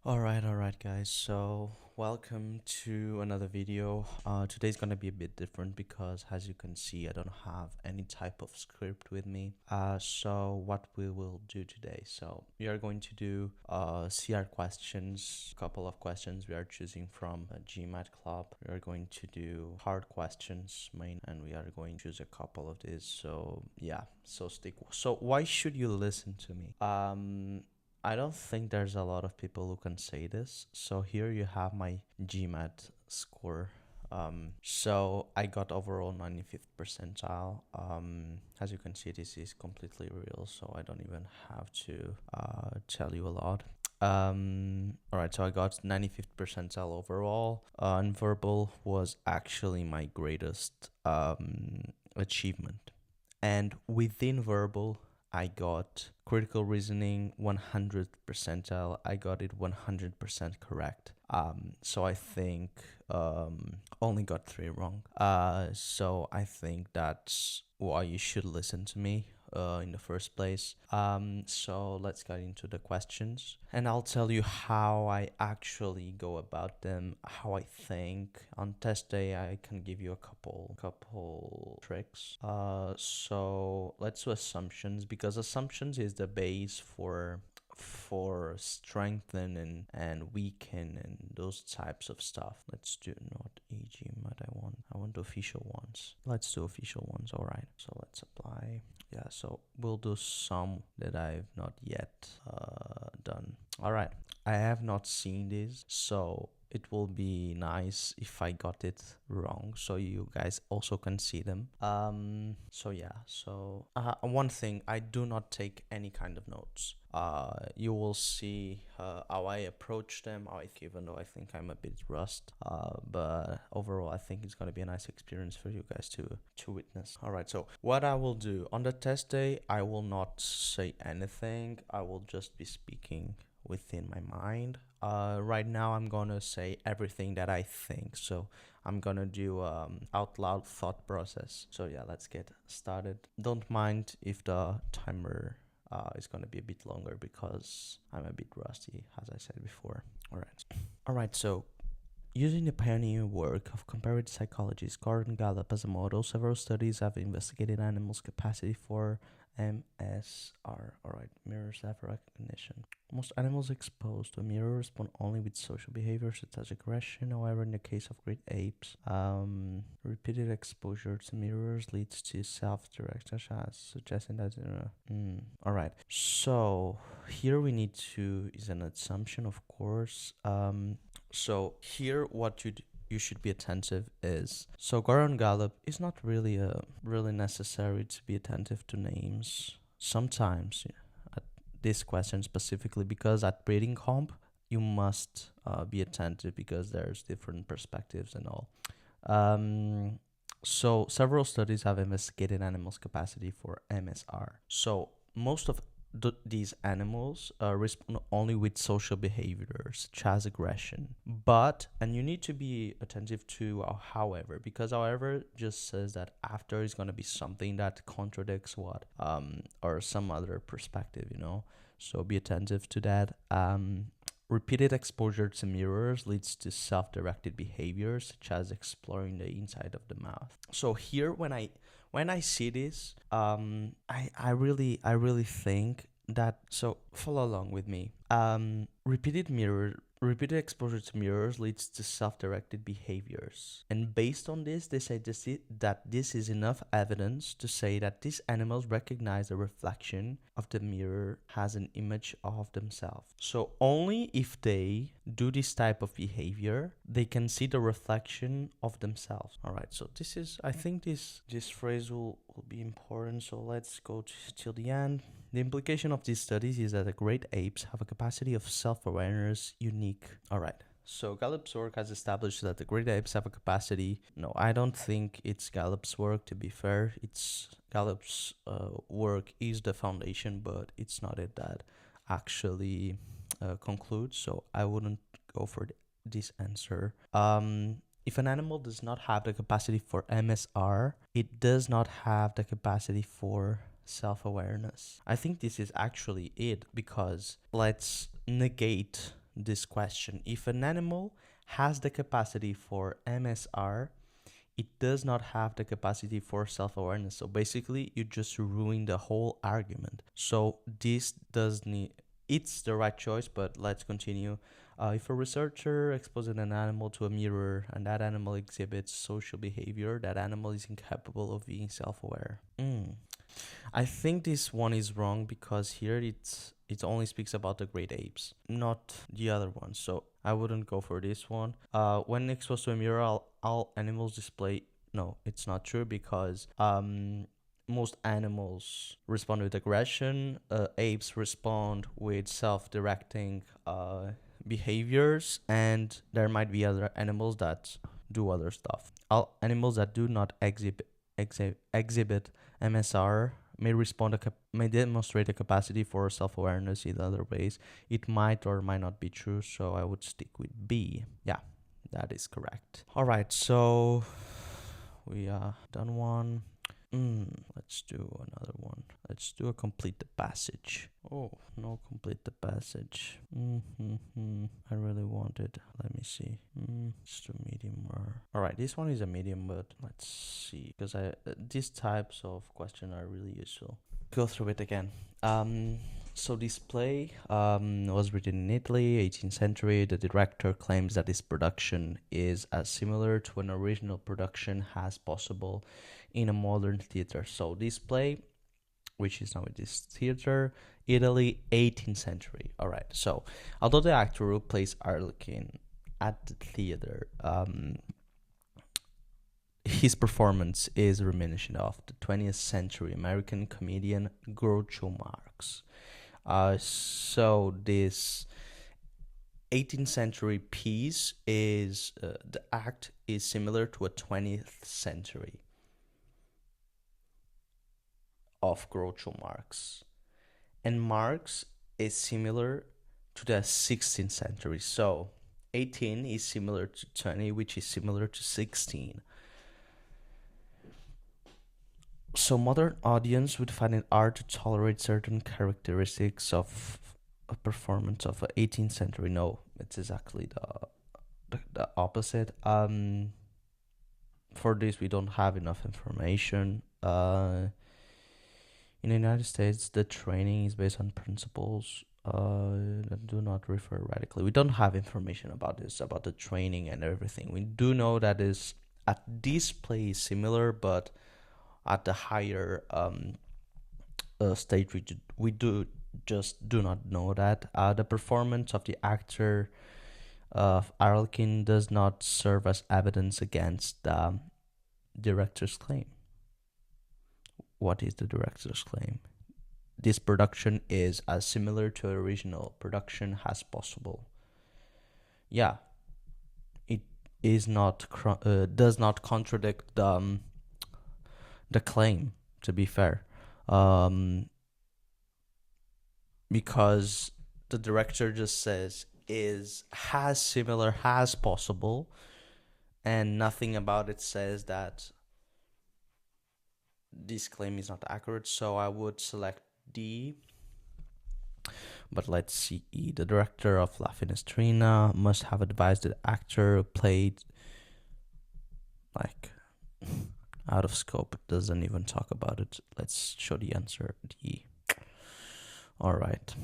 All right, guys. So, welcome to another video. Today's gonna be a bit different because, as you can see, I don't have any type of script with me. So what we will do today? So, we are going to do CR questions, a couple of questions we are choosing from a GMAT Club. We are going to do hard questions, main, and we are going to choose a couple of these. So, yeah. So stick. So, why should you listen to me? I don't think there's a lot of people who can say this. So here you have my GMAT score. So I got overall 95th percentile. As you can see, this is completely real, so I don't even have to tell you a lot. All right, so I got 95th percentile overall. And verbal was actually my greatest achievement. And within verbal, I got critical reasoning 100th percentile. I got it 100% correct. So I think only got three wrong. So I think that's why you should listen to me in the first place. So let's get into the questions, and I'll tell you how I actually go about them, how I think. On test day, I can give you a couple tricks. So let's do assumptions, because assumptions is the base for strengthen and weaken and those types of stuff. Let's do not EG, but I want the official ones. Let's do official ones. All right. So let's apply. Yeah. So we'll do some that I've not yet done. All right. I have not seen this, so it will be nice if I got it wrong, so you guys also can see them. So yeah. So one thing, I do not take any kind of notes. You will see how I approach them. Even though I think I'm a bit rust. But overall, I think it's gonna be a nice experience for you guys to witness. All right. So what I will do on the test day, I will not say anything. I will just be speaking within my mind. Right now, I'm gonna say everything that I think. So I'm gonna do out loud thought process. So yeah, let's get started. Don't mind if the timer is gonna be a bit longer because I'm a bit rusty, as I said before. All right. So using the pioneering work of comparative psychologist Gordon Gallup as a model, several studies have investigated animals' capacity for MSR, alright, mirror self-recognition. Most animals exposed to a mirror respond only with social behavior such as aggression. However, in the case of great apes, repeated exposure to mirrors leads to self-direction, suggesting that. Alright, so here we need to is an assumption, of course. So here, what you should be attentive is, so Gordon Gallup is not really necessary to be attentive to names sometimes, at this question specifically, because at breeding comp you must be attentive because there's different perspectives and all. So several studies have investigated animals' capacity for MSR. So most of these animals respond only with social behaviors such as aggression. But, and you need to be attentive to however, because however just says that after is going to be something that contradicts what or some other perspective, So be attentive to that. Repeated exposure to mirrors leads to self-directed behaviors such as exploring the inside of the mouth. So here, when I see this, I really think that. So follow along with me. Repeated exposure to mirrors leads to self-directed behaviors, and based on this, they say that this is enough evidence to say that these animals recognize the reflection of the mirror as an image of themselves. So only if they do this type of behavior, they can see the reflection of themselves. All right. So I think this phrase will be important. So let's go till the end. The implication of these studies is that the great apes have a capacity of self-awareness unique. All right. So Gallup's work has established that the great apes have a capacity. No, I don't think it's Gallup's work, to be fair. It's Gallup's work is the foundation, but it's not it that actually concludes. So I wouldn't go for this answer. If an animal does not have the capacity for MSR, it does not have the capacity for self-awareness. I think this is actually it, because let's negate this question. If an animal has the capacity for MSR, it does not have the capacity for self-awareness. So basically, you just ruin the whole argument. So this does need, it's the right choice, but let's continue. If a researcher exposes an animal to a mirror and that animal exhibits social behavior, that animal is incapable of being self-aware. I think this one is wrong because here it only speaks about the great apes, not the other ones. So I wouldn't go for this one. When exposed to a mirror, all animals display. No, it's not true because most animals respond with aggression. Apes respond with self-directing behaviors, and there might be other animals that do other stuff. All animals that do not exhibit MSR may demonstrate a capacity for self-awareness in other ways. It might or might not be true, so I would stick with B. Yeah, that is correct. All right, so we done one. Let's do another one. Let's do a complete the passage. Oh, no, complete the passage. I really want it. Let me see. Let's do medium or. All right, this one is a medium, but let's see because these types of questions are really useful. Go through it again. So this play was written in Italy, 18th century. The director claims that this production is as similar to an original production as possible in a modern theater. So this play, which is now in this theater, Italy, 18th century. All right. So although the actor who plays Arlequin at the theater, his performance is reminiscent of the 20th century American comedian Groucho Marx. So this 18th century piece is the act is similar to a 20th century of Groucho Marx, and Marx is similar to the 16th century. So 18 is similar to 20, which is similar to 16. So modern audience would find it hard to tolerate certain characteristics of a performance of an 18th century. No, it's exactly the opposite. For this, we don't have enough information. In the United States, the training is based on principles that do not refer radically. We don't have information about this, about the training and everything. We do know that is at this play is similar, but at the higher stage, we do not know that. The performance of the actor of Arlequin does not serve as evidence against the director's claim. What is the director's claim? This production is as similar to original production as possible. Yeah, it is not does not contradict the claim. To be fair, because the director just says is as similar as possible, and nothing about it says that this claim is not accurate, so I would select D. But let's see. The director of La Finestrina must have advised the actor who played like out of scope. It doesn't even talk about it. Let's show the answer. D. All right.